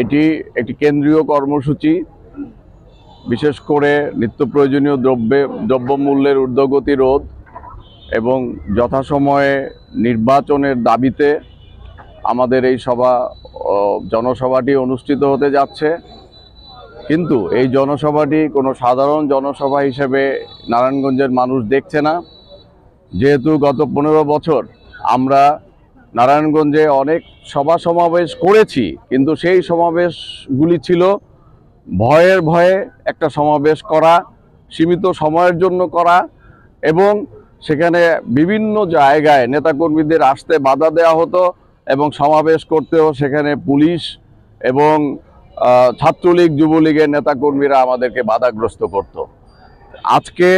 এটি একটি কেন্দ্রীয় কর্মসূচি। বিশেষ করে নিত্য প্রয়োজনীয় দ্রব্যমূল্যের ঊর্ধ্বগতি রোধ এবং যথাসময়ে নির্বাচনের দাবিতে আমাদের এই জনসভাটি অনুষ্ঠিত হতে যাচ্ছে। কিন্তু এই জনসভাটি কোনো সাধারণ জনসভা হিসেবে নারায়ণগঞ্জের মানুষ দেখছে না। যেহেতু গত 15 বছর আমরা নারায়ণগঞ্জে অনেক সভা সমাবেশ করেছি, কিন্তু সেই সমাবেশগুলি ছিল ভয়ে একটা সমাবেশ করা, সীমিত সময়ের জন্য করা, এবং সেখানে বিভিন্ন জায়গায় নেতাকর্মীদের আসতে বাধা দেওয়া হতো এবং সমাবেশ করতেও সেখানে পুলিশ এবং ছাত্রলীগ যুবলীগের নেতাকর্মীরা আমাদেরকে বাধাগ্রস্ত করত। আজকে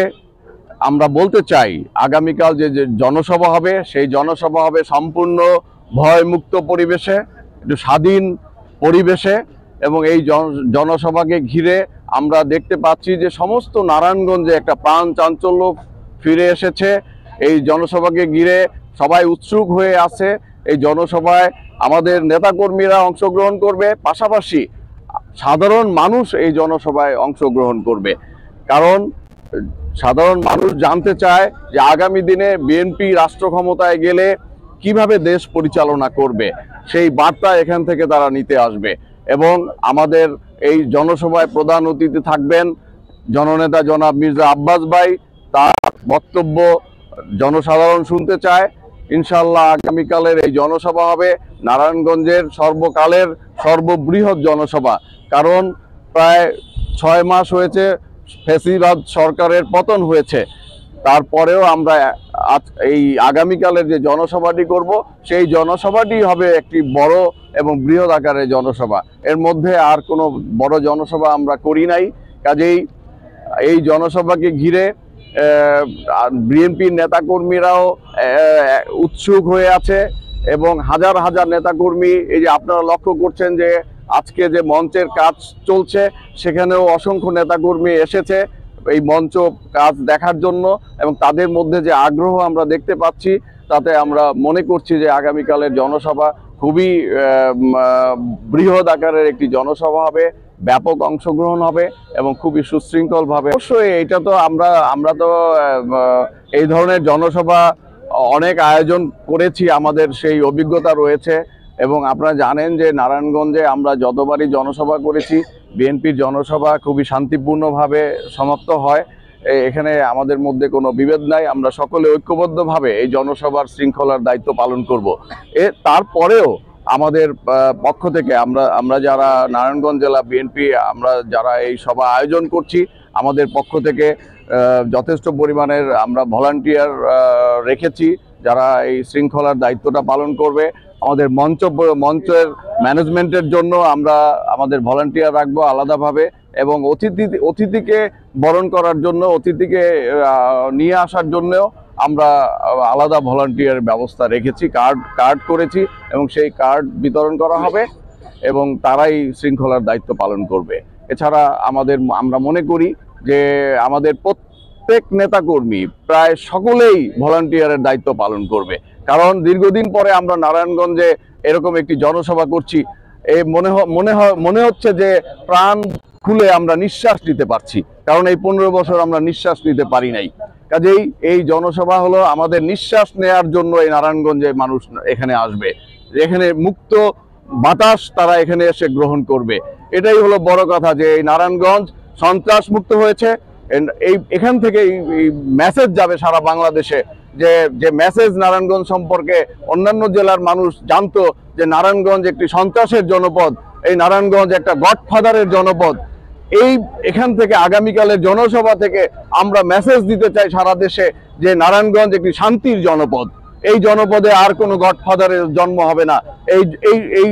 আমরা বলতে চাই, আগামীকাল যে জনসভা হবে সেই জনসভা হবে সম্পূর্ণ ভয়মুক্ত পরিবেশে, একটু স্বাধীন পরিবেশে, এবং এই জনসভাকে ঘিরে আমরা দেখতে পাচ্ছি যে সমস্ত নারায়ণগঞ্জে একটা প্রাণ চাঞ্চল্য ফিরে এসেছে। এই জনসভাকে ঘিরে সবাই উৎসুক হয়ে আছে। এই জনসভায় আমাদের নেতাকর্মীরা অংশগ্রহণ করবে, পাশাপাশি সাধারণ মানুষ এই জনসভায় অংশগ্রহণ করবে। কারণ সাধারণ মানুষ জানতে চায় যে আগামী দিনে বিএনপি রাষ্ট্র ক্ষমতায় গেলে কিভাবে দেশ পরিচালনা করবে, সেই বার্তা এখান থেকে তারা নিতে আসবে। এবং আমাদের এই জনসভায় প্রধান অতিথি থাকবেন জননেতা জনাব মির্জা আব্বাস ভাই। তার বক্তব্য জনসাধারণ শুনতে চায়। ইনশাআল্লাহ আগামীকালের এই জনসভা হবে নারায়ণগঞ্জের সর্বকালের সর্ববৃহৎ জনসভা। কারণ প্রায় 6 মাস হয়েছে ফ্যাসিবাদ সরকারের পতন হয়েছে, তারপরেও আমরা এই আগামীকালের যে জনসভাটি করব সেই জনসভাটি হবে একটি বড় এবং বৃহৎ আকারের জনসভা। এর মধ্যে আর কোনো বড় জনসভা আমরা করি নাই। কাজেই এই জনসভাকে ঘিরে বিএনপির নেতাকর্মীরাও উৎসুক হয়ে আছে এবং হাজার হাজার নেতাকর্মী, এই যে আপনারা লক্ষ্য করছেন যে আজকে যে মঞ্চের কাজ চলছে সেখানেও অসংখ্য নেতাকর্মী এসেছে এই মঞ্চ কাজ দেখার জন্য, এবং তাদের মধ্যে যে আগ্রহ আমরা দেখতে পাচ্ছি তাতে আমরা মনে করছি যে আগামীকালের জনসভা খুবই বৃহৎ আকারের একটি জনসভা হবে, ব্যাপক অংশগ্রহণ হবে এবং খুবই সুশৃঙ্খলভাবে। অবশ্যই এটা তো আমরা তো এই ধরনের জনসভা অনেক আয়োজন করেছি, আমাদের সেই অভিজ্ঞতা রয়েছে। এবং আপনারা জানেন যে নারায়ণগঞ্জে আমরা যতবারই জনসভা করেছি বিএনপির জনসভা খুবই শান্তিপূর্ণভাবে সমাপ্ত হয়। এখানে আমাদের মধ্যে কোনো বিভেদ নাই। আমরা সকলে ঐক্যবদ্ধভাবে এই জনসভার শৃঙ্খলার দায়িত্ব পালন করব। তারপরেও আমাদের পক্ষ থেকে আমরা যারা নারায়ণগঞ্জ জেলা বিএনপি আমরা যারা এই সভা আয়োজন করছি, আমাদের পক্ষ থেকে যথেষ্ট পরিমাণের আমরা ভলান্টিয়ার রেখেছি যারা এই শৃঙ্খলার দায়িত্বটা পালন করবে। আমাদের মঞ্চের ম্যানেজমেন্টের জন্য আমরা আমাদের ভলান্টিয়ার রাখবো আলাদাভাবে, এবং অতিথিকে বরণ করার জন্য, অতিথিকে নিয়ে আসার জন্যও আমরা আলাদা ভলান্টিয়ার ব্যবস্থা রেখেছি, কার্ড করেছি, এবং সেই কার্ড বিতরণ করা হবে এবং তারাই শৃঙ্খলার দায়িত্ব পালন করবে। এছাড়া আমরা মনে করি যে আমাদের প্রত্যেক নেতাকর্মী প্রায় সকলেই ভলান্টিয়ারের দায়িত্ব পালন করবে। কারণ দীর্ঘদিন পরে আমরা নারায়ণগঞ্জে এরকম একটি জনসভা করছি, মনে হচ্ছে যে প্রাণ খুলে আমরা নিঃশ্বাস নিতে পারছি, কারণ এই 15 বছর আমরা নিঃশ্বাস নিতে পারি নাই। কাজেই এই জনসভা হলো আমাদের নিঃশ্বাস নেয়ার জন্য এই নারায়ণগঞ্জে মানুষ এখানে আসবে, এখানে মুক্ত বাতাস তারা এখানে এসে গ্রহণ করবে। এটাই হলো বড় কথা যে এই নারায়ণগঞ্জ সন্ত্রাস মুক্ত হয়েছে। এখান থেকে এই মেসেজ যাবে সারা বাংলাদেশে, যে মেসেজ নারায়ণগঞ্জ সম্পর্কে অন্যান্য জেলার মানুষ জানতো যে নারায়ণগঞ্জ একটি সন্ত্রাসের জনপদ, এই নারায়ণগঞ্জ একটা গডফাদারের জনপদ। এখান থেকে আগামীকালের জনসভা থেকে আমরা মেসেজ দিতে চাই সারা দেশে যে নারায়ণগঞ্জ একটি শান্তির জনপদ। এই জনপদে আর কোনো গডফাদারের জন্ম হবে না। এই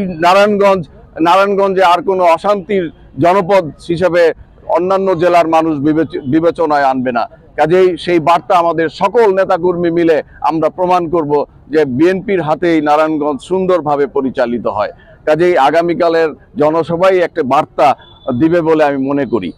নারায়ণগঞ্জে আর কোনো অশান্তির জনপদ হিসেবে অন্যান্য জেলার মানুষ বিবেচনায় আনবে না। কাজেই সেই বার্তা আমাদের সকল নেতাকর্মী মিলে আমরা প্রমাণ করব যে বিএনপির হাতেই নারায়ণগঞ্জ সুন্দরভাবে পরিচালিত হয়। কাজেই আগামীকালের জনসভাই একটা বার্তা দিবে বলে আমি মনে করি।